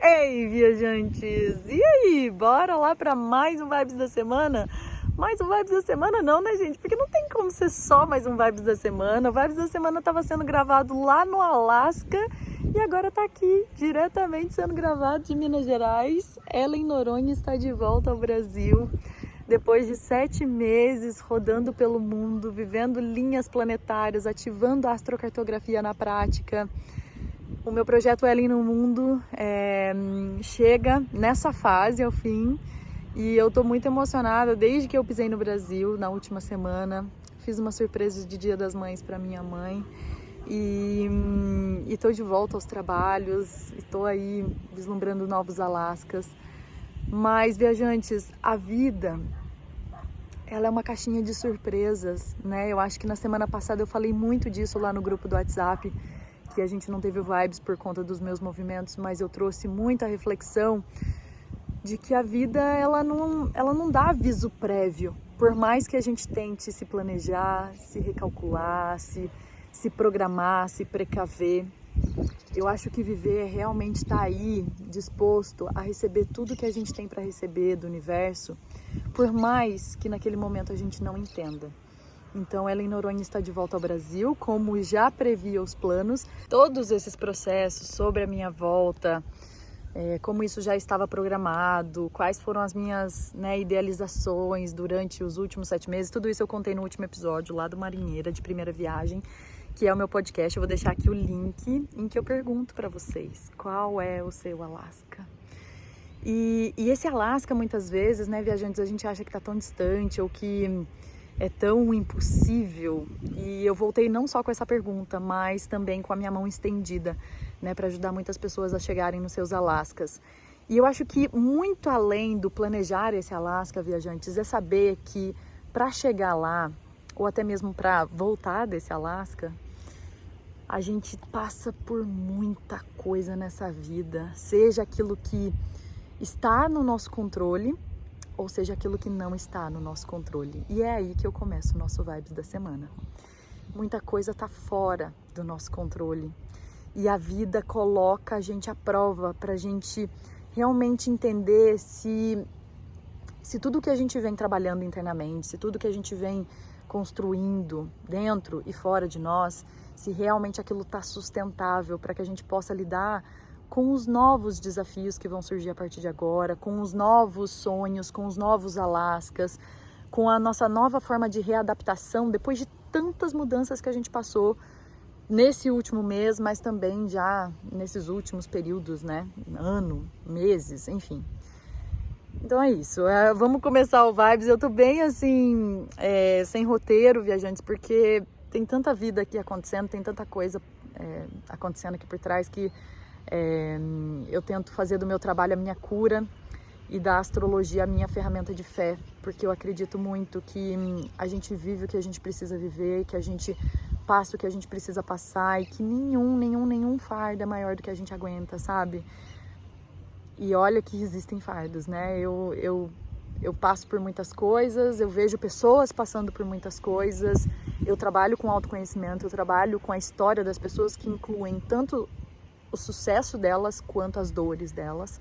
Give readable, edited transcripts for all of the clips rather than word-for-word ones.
Ei, viajantes! E aí, bora lá para mais um Vibes da Semana? Mais um Vibes da Semana não, né, gente? Porque não tem como ser só mais um Vibes da Semana. O Vibes da Semana estava sendo gravado lá no Alasca e agora tá aqui, diretamente sendo gravado de Minas Gerais. Ellen Noronha está de volta ao Brasil. Depois de 7 meses rodando pelo mundo, vivendo linhas planetárias, ativando a astrocartografia na prática. O meu projeto Ellen no Mundo chega nessa fase ao fim e eu tô muito emocionada desde que eu pisei no Brasil na última semana. Fiz uma surpresa de Dia das Mães para minha mãe e tô de volta aos trabalhos, estou aí vislumbrando novos Alascas. Mas, viajantes, a vida, ela é uma caixinha de surpresas, né? Eu acho que na semana passada eu falei muito disso lá no grupo do WhatsApp, que a gente não teve vibes por conta dos meus movimentos, mas eu trouxe muita reflexão de que a vida ela não dá aviso prévio. Por mais que a gente tente se planejar, se recalcular, se programar, se precaver, eu acho que viver é realmente estar aí disposto a receber tudo que a gente tem para receber do universo, por mais que naquele momento a gente não entenda. Então, Ellen Noronha está de volta ao Brasil, como já previa os planos. Todos esses processos sobre a minha volta, como isso já estava programado, quais foram as minhas idealizações durante os últimos 7 meses, tudo isso eu contei no último episódio lá do Marinheira, de Primeira Viagem, que é o meu podcast. Eu vou deixar aqui o link em que eu pergunto para vocês qual é o seu Alasca. E esse Alasca, muitas vezes, né, viajantes, a gente acha que está tão distante ou que é tão impossível, e eu voltei não só com essa pergunta, mas também com a minha mão estendida, né, para ajudar muitas pessoas a chegarem nos seus Alascas. E eu acho que muito além do planejar esse Alasca, viajantes, é saber que para chegar lá, ou até mesmo para voltar desse Alasca, a gente passa por muita coisa nessa vida, seja aquilo que está no nosso controle, ou seja, aquilo que não está no nosso controle. E é aí que eu começo o nosso Vibes da Semana. Muita coisa está fora do nosso controle. E a vida coloca a gente à prova para a gente realmente entender se tudo que a gente vem trabalhando internamente, se tudo que a gente vem construindo dentro e fora de nós, se realmente aquilo está sustentável para que a gente possa lidar com os novos desafios que vão surgir a partir de agora, com os novos sonhos, com os novos Alascas, com a nossa nova forma de readaptação, depois de tantas mudanças que a gente passou nesse último mês, mas também já nesses últimos períodos, né? Ano, meses, enfim. Então é isso, vamos começar o Vibes. Eu tô bem assim, sem roteiro, viajantes, porque tem tanta vida aqui acontecendo, tem tanta coisa acontecendo aqui por trás que eu tento fazer do meu trabalho a minha cura e da astrologia a minha ferramenta de fé, porque eu acredito muito que a gente vive o que a gente precisa viver, que a gente passa o que a gente precisa passar e que nenhum fardo é maior do que a gente aguenta, sabe? E olha que existem fardos, né? Eu passo por muitas coisas, eu vejo pessoas passando por muitas coisas, eu trabalho com autoconhecimento, eu trabalho com a história das pessoas, que incluem tanto o sucesso delas quanto as dores delas.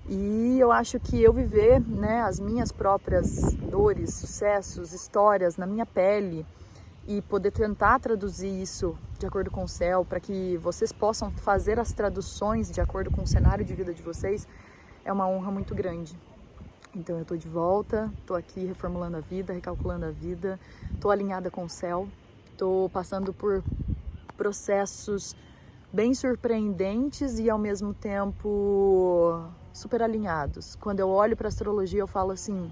E eu acho que eu viver, né, as minhas próprias dores, sucessos, histórias na minha pele e poder tentar traduzir isso de acordo com o céu, para que vocês possam fazer as traduções de acordo com o cenário de vida de vocês, é uma honra muito grande. Então eu tô de volta, tô aqui reformulando a vida, recalculando a vida, tô alinhada com o céu, tô passando por processos bem surpreendentes e ao mesmo tempo super alinhados. Quando eu olho para a astrologia eu falo assim,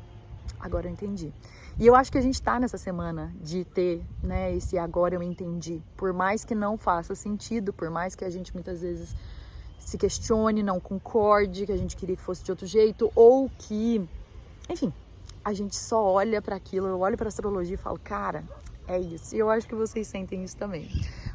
agora eu entendi. E eu acho que a gente está nessa semana de ter, né, esse agora eu entendi. Por mais que não faça sentido, por mais que a gente muitas vezes se questione, não concorde, que a gente queria que fosse de outro jeito, ou que, enfim, a gente só olha para aquilo, eu olho para a astrologia e falo, cara, é isso. E eu acho que vocês sentem isso também.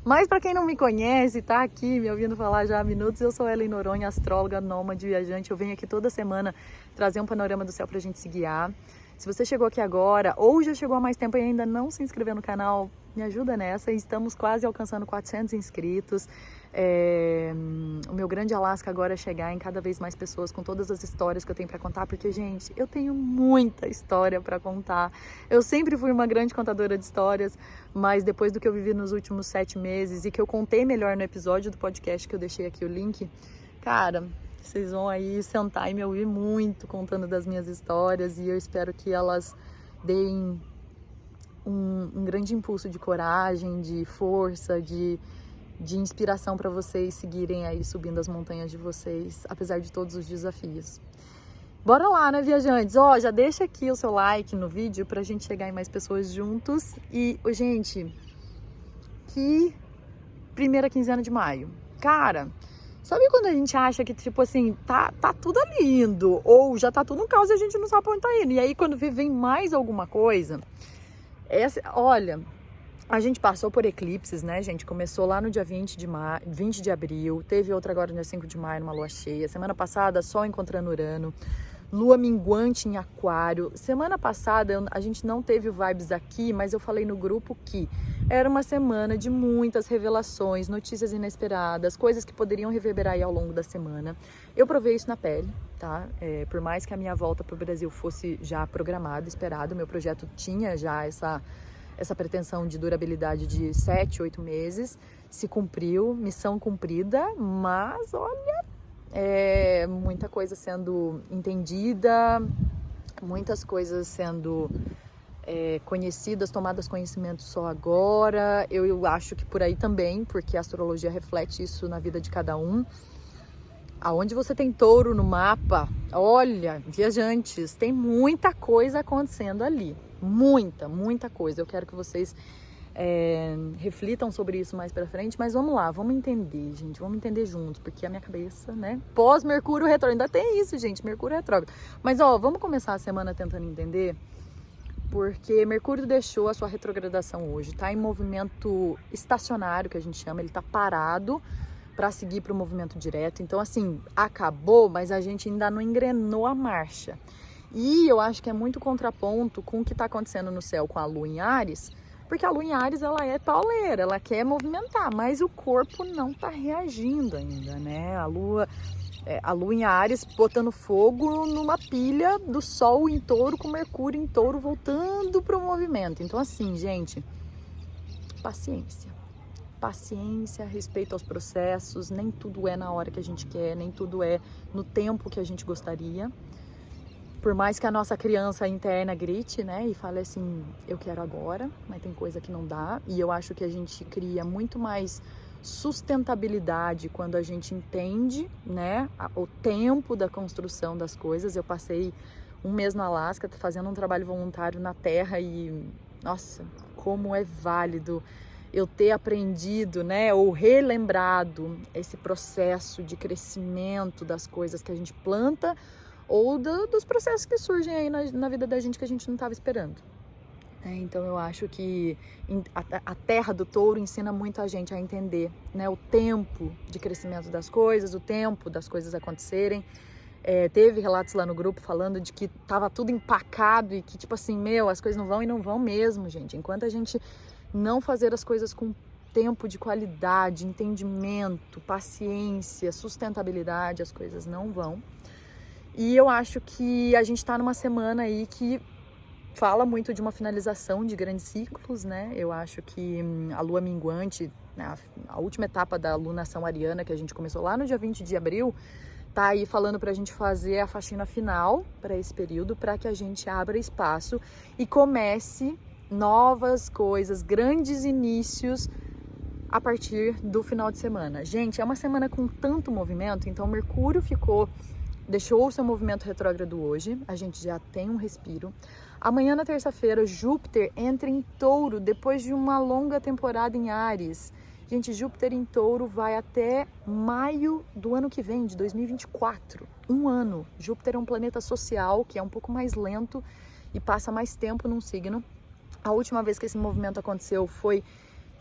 Mas para quem não me conhece, tá aqui me ouvindo falar já há minutos, eu sou Ellen Noronha, astróloga, nômade, viajante. Eu venho aqui toda semana trazer um panorama do céu pra gente se guiar. Se você chegou aqui agora ou já chegou há mais tempo e ainda não se inscreveu no canal, me ajuda nessa. Estamos quase alcançando 400 inscritos. o meu grande Alasca agora é chegar em cada vez mais pessoas com todas as histórias que eu tenho para contar, porque, gente, eu tenho muita história para contar. Eu sempre fui uma grande contadora de histórias, mas depois do que eu vivi nos últimos 7 meses e que eu contei melhor no episódio do podcast que eu deixei aqui o link, cara, vocês vão aí sentar e me ouvir muito contando das minhas histórias e eu espero que elas deem um grande impulso de coragem, de força, de inspiração para vocês seguirem aí subindo as montanhas de vocês, apesar de todos os desafios. Bora lá, né, viajantes? Ó, já deixa aqui o seu like no vídeo pra gente chegar em mais pessoas juntos. E, gente, que primeira quinzena de maio. Cara, sabe quando a gente acha que, tipo assim, tá tudo lindo, ou já tá tudo um caos e a gente não sabe pra onde tá indo. E aí, quando vem mais alguma coisa, olha... A gente passou por eclipses, né, gente? Começou lá no dia 20 de abril, teve outra agora no dia 5 de maio, numa lua cheia. Semana passada, Sol encontrando Urano, lua minguante em Aquário. Semana passada, a gente não teve vibes aqui, mas eu falei no grupo que era uma semana de muitas revelações, notícias inesperadas, coisas que poderiam reverberar aí ao longo da semana. Eu provei isso na pele, tá? Por mais que a minha volta para o Brasil fosse já programada, esperada, meu projeto tinha já essa pretensão de durabilidade de 7, 8 meses, se cumpriu, missão cumprida, mas olha, muita coisa sendo entendida, muitas coisas sendo conhecidas, tomadas conhecimento só agora, eu acho que por aí também, porque a astrologia reflete isso na vida de cada um. Aonde você tem touro no mapa, olha, viajantes, tem muita coisa acontecendo ali. Muita coisa. Eu quero que vocês reflitam sobre isso mais pra frente, mas vamos lá, vamos entender, gente, vamos entender juntos, porque a minha cabeça, né, pós-Mercúrio retrógrado, ainda tem isso, gente, Mercúrio retrógrado. Mas, ó, vamos começar a semana tentando entender, porque Mercúrio deixou a sua retrogradação hoje, tá em movimento estacionário, que a gente chama, ele tá parado para seguir para o movimento direto. Então, assim, acabou, mas a gente ainda não engrenou a marcha. E eu acho que é muito contraponto com o que está acontecendo no céu com a Lua em Áries, porque a Lua em Áries, ela é pauleira, ela quer movimentar, mas o corpo não está reagindo ainda, né? A Lua em Áries botando fogo numa pilha do Sol em Touro com Mercúrio em Touro voltando para o movimento. Então, assim, gente, paciência, respeito aos processos, nem tudo é na hora que a gente quer, nem tudo é no tempo que a gente gostaria. Por mais que a nossa criança interna grite, né, e fale assim, eu quero agora, mas tem coisa que não dá. E eu acho que a gente cria muito mais sustentabilidade quando a gente entende, né, o tempo da construção das coisas. Eu passei um mês no Alasca fazendo um trabalho voluntário na terra e, nossa, como é válido eu ter aprendido, né, ou relembrado esse processo de crescimento das coisas que a gente planta ou dos processos que surgem aí na vida da gente que a gente não estava esperando. Então eu acho que a terra do touro ensina muito a gente a entender, né, o tempo de crescimento das coisas, o tempo das coisas acontecerem. Teve relatos lá no grupo falando de que tava tudo empacado e que, tipo assim, as coisas não vão e não vão mesmo, gente. Enquanto a gente não fazer as coisas com tempo de qualidade, entendimento, paciência, sustentabilidade, as coisas não vão. E eu acho que a gente está numa semana aí que fala muito de uma finalização de grandes ciclos, né? Eu acho que a lua minguante, né, a última etapa da lunação ariana que a gente começou lá no dia 20 de abril, tá aí falando pra gente fazer a faxina final para esse período, para que a gente abra espaço e comece novas coisas, grandes inícios a partir do final de semana. Gente, é uma semana com tanto movimento, então Mercúrio deixou o seu movimento retrógrado hoje, a gente já tem um respiro. Amanhã, na terça-feira, Júpiter entra em Touro, depois de uma longa temporada em Áries. Gente, Júpiter em Touro vai até maio do ano que vem, de 2024. Um ano. Júpiter é um planeta social, que é um pouco mais lento e passa mais tempo num signo. A última vez que esse movimento aconteceu foi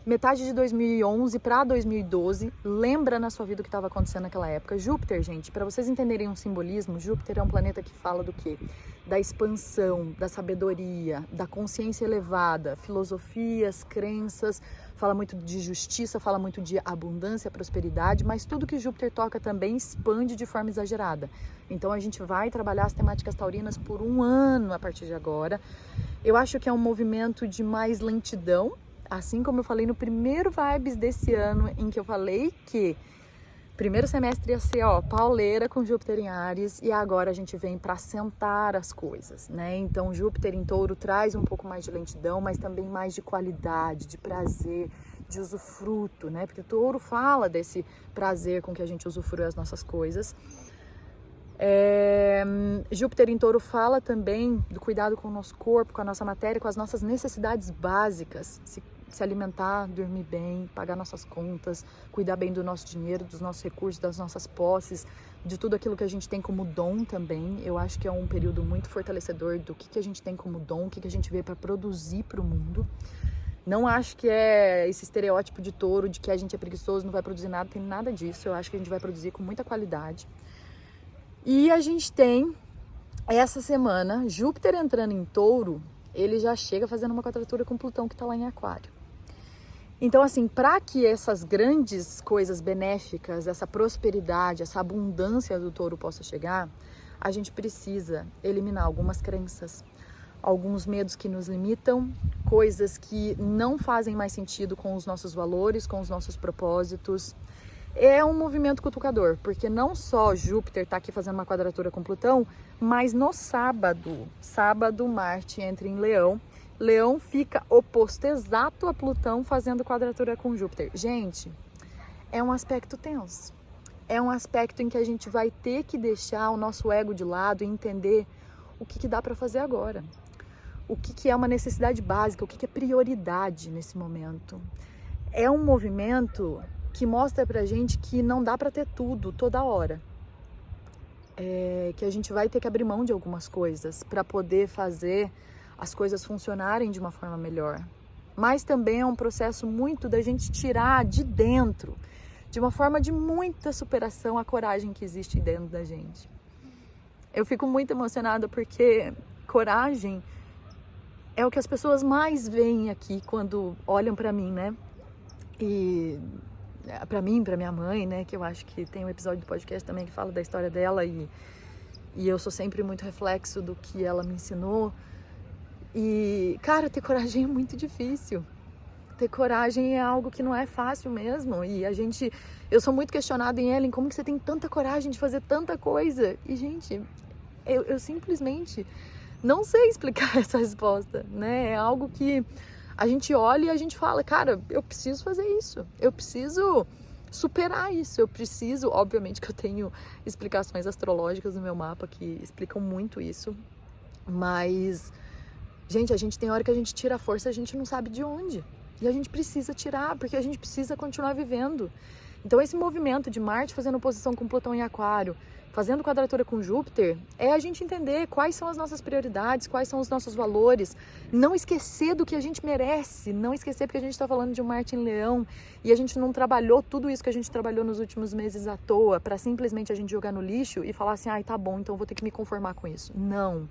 metade de 2011 para 2012. Lembra na sua vida o que estava acontecendo naquela época. Júpiter, gente, para vocês entenderem um simbolismo, Júpiter é um planeta que fala do quê? Da expansão, da sabedoria, da consciência elevada, filosofias, crenças, fala muito de justiça, fala muito de abundância, prosperidade, mas tudo que Júpiter toca também expande de forma exagerada. Então a gente vai trabalhar as temáticas taurinas por 1 ano a partir de agora. Eu acho que é um movimento de mais lentidão, assim como eu falei no primeiro Vibes desse ano, em que eu falei que primeiro semestre ia ser, pauleira com Júpiter em Áries, e agora a gente vem para assentar as coisas, né? Então Júpiter em Touro traz um pouco mais de lentidão, mas também mais de qualidade, de prazer, de usufruto, né? Porque o Touro fala desse prazer com que a gente usufrui as nossas coisas. Júpiter em Touro fala também do cuidado com o nosso corpo, com a nossa matéria, com as nossas necessidades básicas, se alimentar, dormir bem, pagar nossas contas, cuidar bem do nosso dinheiro, dos nossos recursos, das nossas posses, de tudo aquilo que a gente tem como dom também. Eu acho que é um período muito fortalecedor do que a gente tem como dom, o que a gente veio para produzir para o mundo. Não acho que é esse estereótipo de Touro, de que a gente é preguiçoso, não vai produzir nada, tem nada disso. Eu acho que a gente vai produzir com muita qualidade. E a gente tem, essa semana, Júpiter entrando em Touro, ele já chega fazendo uma quadratura com Plutão que está lá em Aquário. Então, assim, para que essas grandes coisas benéficas, essa prosperidade, essa abundância do Touro possa chegar, a gente precisa eliminar algumas crenças, alguns medos que nos limitam, coisas que não fazem mais sentido com os nossos valores, com os nossos propósitos. É um movimento cutucador, porque não só Júpiter está aqui fazendo uma quadratura com Plutão, mas no sábado Marte entra em Leão. Leão fica oposto exato a Plutão fazendo quadratura com Júpiter. Gente, é um aspecto tenso. É um aspecto em que a gente vai ter que deixar o nosso ego de lado e entender o que dá para fazer agora. O que é uma necessidade básica, o que é prioridade nesse momento. É um movimento que mostra pra gente que não dá pra ter tudo toda hora. Que a gente vai ter que abrir mão de algumas coisas para poder fazer as coisas funcionarem de uma forma melhor. Mas também é um processo muito da gente tirar de dentro, de uma forma de muita superação, a coragem que existe dentro da gente. Eu fico muito emocionada porque coragem é o que as pessoas mais veem aqui quando olham pra mim, né? E pra mim, pra minha mãe, né? Que eu acho que tem um episódio do podcast também que fala da história dela e eu sou sempre muito reflexo do que ela me ensinou. E, cara, ter coragem é muito difícil. Ter coragem é algo que não é fácil mesmo. E eu sou muito questionada em Ellen, como que você tem tanta coragem de fazer tanta coisa? E, gente, eu simplesmente não sei explicar essa resposta, né? É algo que a gente olha e a gente fala, cara, eu preciso fazer isso. Eu preciso superar isso. Eu preciso, obviamente que eu tenho explicações astrológicas no meu mapa que explicam muito isso. Mas, gente, a gente tem hora que a gente tira a força, a gente não sabe de onde. E a gente precisa tirar, porque a gente precisa continuar vivendo. Então esse movimento de Marte fazendo oposição com Plutão em Aquário, fazendo quadratura com Júpiter, é a gente entender quais são as nossas prioridades, quais são os nossos valores, não esquecer do que a gente merece, não esquecer porque a gente está falando de um Marte em Leão e a gente não trabalhou tudo isso que a gente trabalhou nos últimos meses à toa para simplesmente a gente jogar no lixo e falar assim, ai, tá bom, então eu vou ter que me conformar com isso. Não.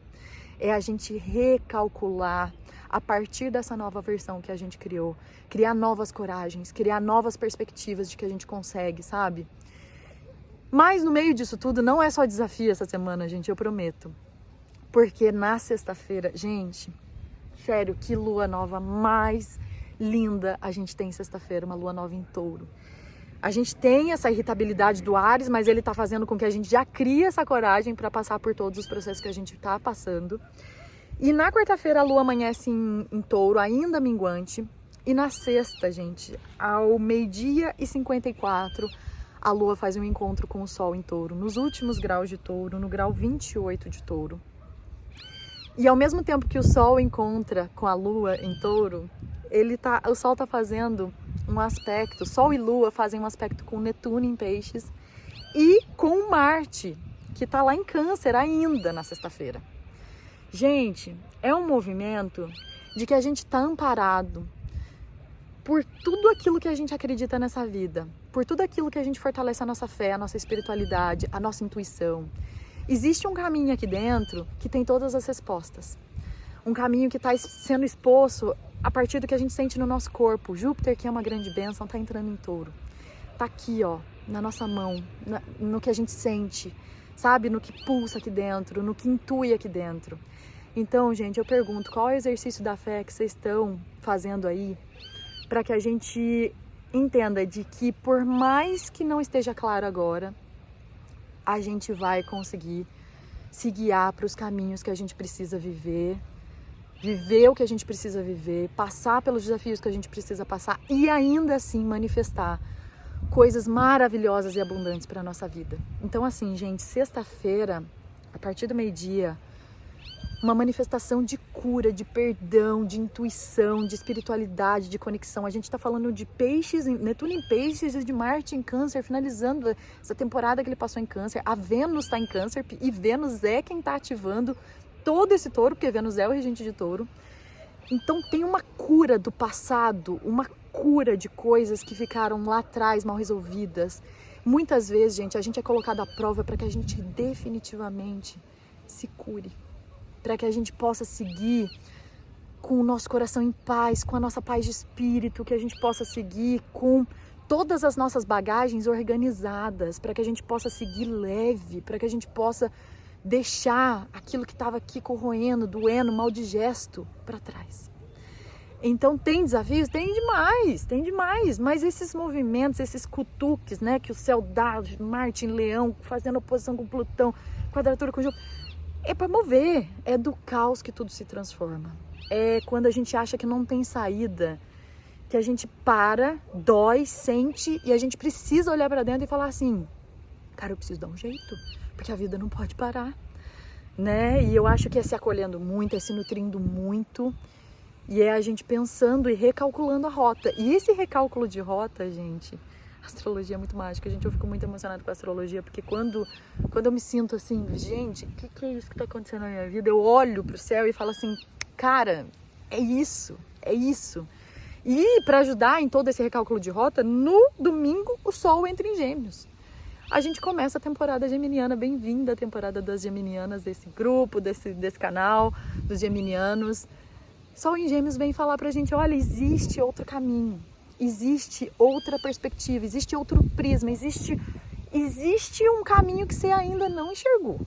É a gente recalcular a partir dessa nova versão que a gente criou, criar novas coragens, criar novas perspectivas de que a gente consegue, sabe? Mas no meio disso tudo, não é só desafio essa semana, gente, eu prometo. Porque na sexta-feira, gente, sério, que lua nova mais linda a gente tem sexta-feira, uma lua nova em Touro. A gente tem essa irritabilidade do Áries, mas ele tá fazendo com que a gente já crie essa coragem para passar por todos os processos que a gente tá passando. E na quarta-feira a lua amanhece em Touro, ainda minguante. E na sexta, gente, ao 12h54, a lua faz um encontro com o Sol em Touro, nos últimos graus de Touro, no grau 28 de Touro. E ao mesmo tempo que o Sol encontra com a lua em Touro, o Sol tá fazendo um aspecto, Sol e Lua fazem um aspecto com Netuno em Peixes e com Marte, que tá lá em Câncer ainda na sexta-feira. Gente, é um movimento de que a gente tá amparado por tudo aquilo que a gente acredita nessa vida, por tudo aquilo que a gente fortalece a nossa fé, a nossa espiritualidade, a nossa intuição. Existe um caminho aqui dentro que tem todas as respostas. Um caminho que está sendo exposto a partir do que a gente sente no nosso corpo. Júpiter, que é uma grande bênção, tá entrando em Touro. Tá aqui, ó, na nossa mão, no que a gente sente, sabe? No que pulsa aqui dentro, no que intui aqui dentro. Então, gente, eu pergunto, qual é o exercício da fé que vocês estão fazendo aí para que a gente entenda de que, por mais que não esteja claro agora, a gente vai conseguir se guiar para os caminhos que a gente precisa viver o que a gente precisa viver, passar pelos desafios que a gente precisa passar e ainda assim manifestar coisas maravilhosas e abundantes para a nossa vida. Então, assim, gente, sexta-feira, a partir do meio-dia, uma manifestação de cura, de perdão, de intuição, de espiritualidade, de conexão. A gente está falando de peixes, Netuno em peixes e de Marte em câncer, finalizando essa temporada que ele passou em câncer. A Vênus está em câncer e Vênus é quem está ativando todo esse touro, porque Vênus é o regente de touro. Então tem uma cura do passado, uma cura de coisas que ficaram lá atrás mal resolvidas. Muitas vezes, gente, a gente é colocado à prova para que a gente definitivamente se cure, para que a gente possa seguir com o nosso coração em paz, com a nossa paz de espírito, que a gente possa seguir com todas as nossas bagagens organizadas, para que a gente possa seguir leve, para que a gente possa deixar aquilo que estava aqui corroendo, doendo, mal digesto para trás. Então tem desafios? Tem demais, mas esses movimentos, esses cutuques, né, que o céu dá, Marte em Leão, fazendo oposição com Plutão, quadratura com Júpiter, é para mover, é do caos que tudo se transforma. É quando a gente acha que não tem saída, que a gente para, dói, sente e a gente precisa olhar para dentro e falar assim, cara, eu preciso dar um jeito, porque a vida não pode parar, né? E eu acho que é se acolhendo muito, é se nutrindo muito e é a gente pensando e recalculando a rota. E esse recálculo de rota, gente, a astrologia é muito mágica, gente, eu fico muito emocionada com a astrologia, porque quando eu me sinto assim, gente, o que é isso que tá acontecendo na minha vida? Eu olho pro céu e falo assim, cara, é isso. E para ajudar em todo esse recálculo de rota, no domingo o Sol entra em Gêmeos. A gente começa a temporada geminiana, bem-vinda à temporada das geminianas, desse grupo, desse canal, dos geminianos. Sol em Gêmeos vem falar pra gente, olha, existe outro caminho, existe outra perspectiva, existe outro prisma, existe um caminho que você ainda não enxergou.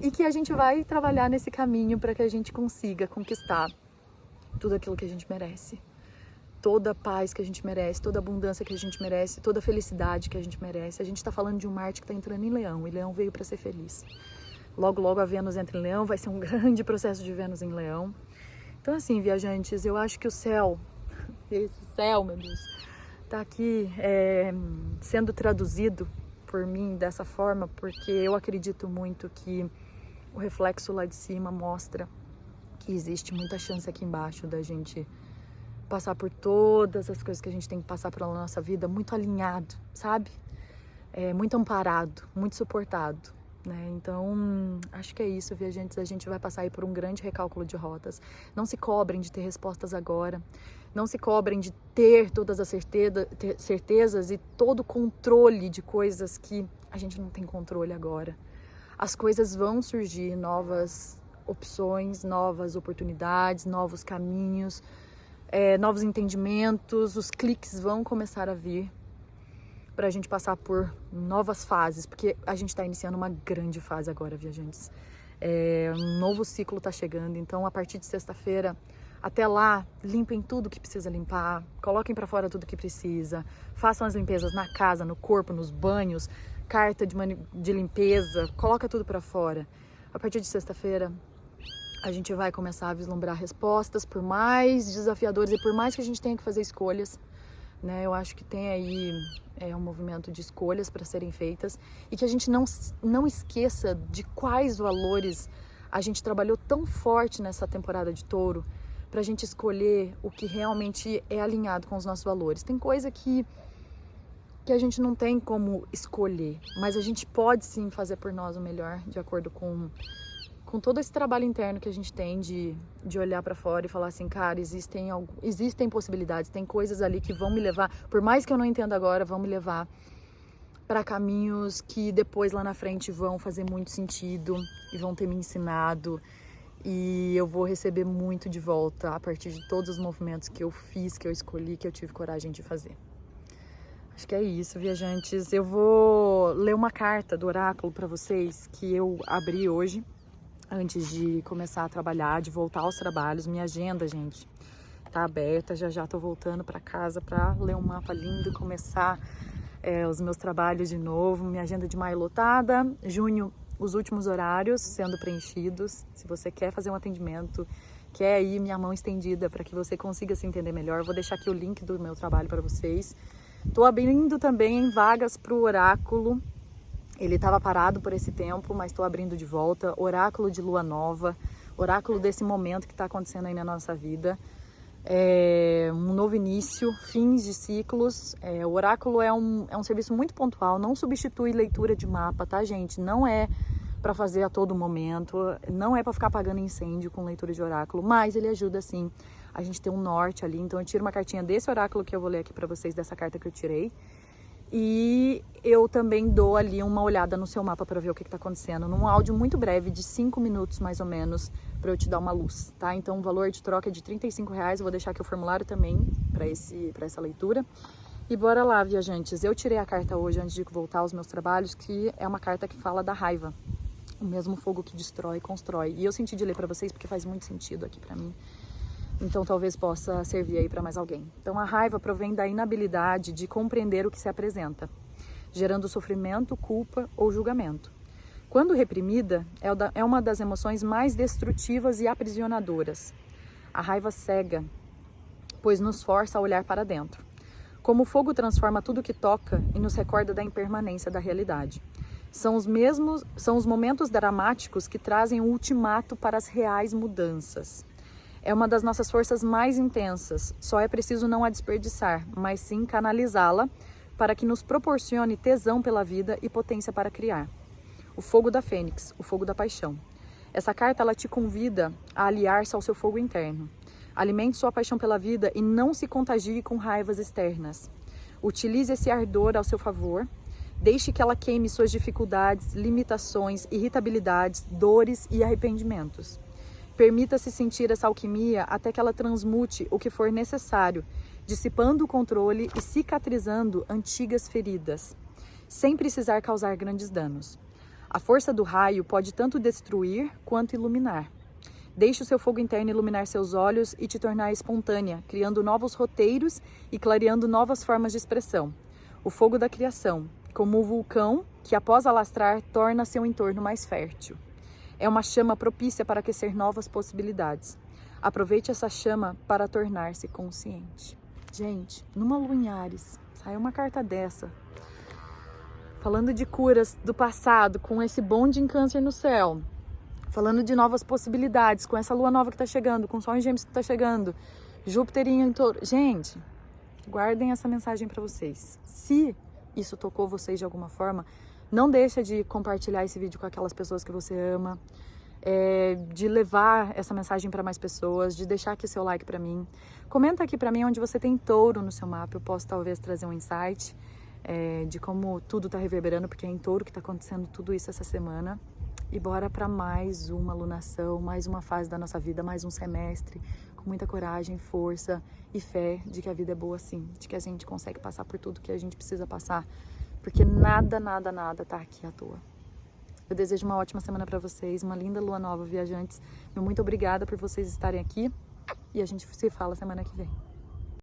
E que a gente vai trabalhar nesse caminho para que a gente consiga conquistar tudo aquilo que a gente merece. Toda a paz que a gente merece, toda a abundância que a gente merece, toda a felicidade que a gente merece. A gente está falando de um Marte que está entrando em Leão, e Leão veio para ser feliz. Logo, logo a Vênus entra em Leão, vai ser um grande processo de Vênus em Leão. Então assim, viajantes, eu acho que o céu, esse céu, meu Deus, está aqui sendo traduzido por mim dessa forma, porque eu acredito muito que o reflexo lá de cima mostra que existe muita chance aqui embaixo da gente passar por todas as coisas que a gente tem que passar pela nossa vida muito alinhado, sabe? Muito amparado, muito suportado, né? Então, acho que é isso, viajantes. A gente vai passar aí por um grande recálculo de rotas. Não se cobrem de ter respostas agora. Não se cobrem de ter todas as certezas e todo o controle de coisas que a gente não tem controle agora. As coisas vão surgir, novas opções, novas oportunidades, novos caminhos, novos entendimentos, os cliques vão começar a vir para a gente passar por novas fases, porque a gente está iniciando uma grande fase agora, viajantes. Um novo ciclo está chegando, então a partir de sexta-feira, até lá, limpem tudo que precisa limpar, coloquem para fora tudo que precisa, façam as limpezas na casa, no corpo, nos banhos, carta de limpeza, coloca tudo para fora. A partir de sexta-feira, a gente vai começar a vislumbrar respostas, por mais desafiadores e por mais que a gente tenha que fazer escolhas, né? Eu acho que tem aí um movimento de escolhas para serem feitas e que a gente não esqueça de quais valores a gente trabalhou tão forte nessa temporada de Touro para a gente escolher o que realmente é alinhado com os nossos valores. Tem coisa que a gente não tem como escolher, mas a gente pode sim fazer por nós o melhor de acordo com todo esse trabalho interno que a gente tem de olhar para fora e falar assim, cara, existem possibilidades, tem coisas ali que vão me levar, por mais que eu não entenda agora, vão me levar para caminhos que depois lá na frente vão fazer muito sentido e vão ter me ensinado e eu vou receber muito de volta a partir de todos os movimentos que eu fiz, que eu escolhi, que eu tive coragem de fazer. Acho que é isso, viajantes. Eu vou ler uma carta do oráculo para vocês que eu abri hoje, antes de começar a trabalhar, de voltar aos trabalhos. Minha agenda, gente, tá aberta. Já tô voltando para casa para ler um mapa lindo e começar os meus trabalhos de novo. Minha agenda de maio lotada, junho os últimos horários sendo preenchidos. Se você quer fazer um atendimento, quer aí minha mão estendida para que você consiga se entender melhor, eu vou deixar aqui o link do meu trabalho para vocês. Estou abrindo também vagas para o oráculo. Ele estava parado por esse tempo, mas estou abrindo de volta. Oráculo de lua nova, oráculo desse momento que está acontecendo aí na nossa vida. Um novo início, fins de ciclos. O oráculo é um serviço muito pontual, não substitui leitura de mapa, tá, gente? Não é para fazer a todo momento, não é para ficar apagando incêndio com leitura de oráculo, mas ele ajuda sim a gente ter um norte ali. Então eu tiro uma cartinha desse oráculo que eu vou ler aqui para vocês, dessa carta que eu tirei. E eu também dou ali uma olhada no seu mapa para ver o que está acontecendo, num áudio muito breve, de 5 minutos mais ou menos, para eu te dar uma luz, tá? Então o valor de troca é de R$35, eu vou deixar aqui o formulário também para essa leitura. E bora lá, viajantes. Eu tirei a carta hoje antes de voltar aos meus trabalhos, que é uma carta que fala da raiva, o mesmo fogo que destrói e constrói. E eu senti de ler para vocês porque faz muito sentido aqui para mim. Então talvez possa servir aí para mais alguém. Então a raiva provém da inabilidade de compreender o que se apresenta, gerando sofrimento, culpa ou julgamento. Quando reprimida, é uma das emoções mais destrutivas e aprisionadoras. A raiva cega, pois nos força a olhar para dentro. Como o fogo transforma tudo que toca e nos recorda da impermanência da realidade. São os momentos dramáticos que trazem o ultimato para as reais mudanças. É uma das nossas forças mais intensas, só é preciso não a desperdiçar, mas sim canalizá-la para que nos proporcione tesão pela vida e potência para criar. O fogo da fênix, o fogo da paixão. Essa carta ela te convida a aliar-se ao seu fogo interno. Alimente sua paixão pela vida e não se contagie com raivas externas. Utilize esse ardor ao seu favor. Deixe que ela queime suas dificuldades, limitações, irritabilidades, dores e arrependimentos. Permita-se sentir essa alquimia até que ela transmute o que for necessário, dissipando o controle e cicatrizando antigas feridas, sem precisar causar grandes danos. A força do raio pode tanto destruir quanto iluminar. Deixe o seu fogo interno iluminar seus olhos e te tornar espontânea, criando novos roteiros e clareando novas formas de expressão. O fogo da criação, como o vulcão que após alastrar torna seu entorno mais fértil. É uma chama propícia para aquecer novas possibilidades. Aproveite essa chama para tornar-se consciente. Gente, numa lua em Áries, saiu uma carta dessa, falando de curas do passado, com esse bonde em Câncer no céu, falando de novas possibilidades, com essa lua nova que está chegando, com o Sol em Gêmeos que está chegando, Júpiter em Touro. Gente, guardem essa mensagem para vocês. Se isso tocou vocês de alguma forma, não deixa de compartilhar esse vídeo com aquelas pessoas que você ama, de levar essa mensagem para mais pessoas, de deixar aqui seu like para mim. Comenta aqui para mim onde você tem touro no seu mapa, eu posso talvez trazer um insight de como tudo está reverberando, porque é em touro que está acontecendo tudo isso essa semana. E bora para mais uma alunação, mais uma fase da nossa vida, mais um semestre, com muita coragem, força e fé de que a vida é boa sim, de que a gente consegue passar por tudo que a gente precisa passar, porque nada tá aqui à toa. Eu desejo uma ótima semana para vocês, uma linda lua nova, viajantes. Muito obrigada por vocês estarem aqui e a gente se fala semana que vem.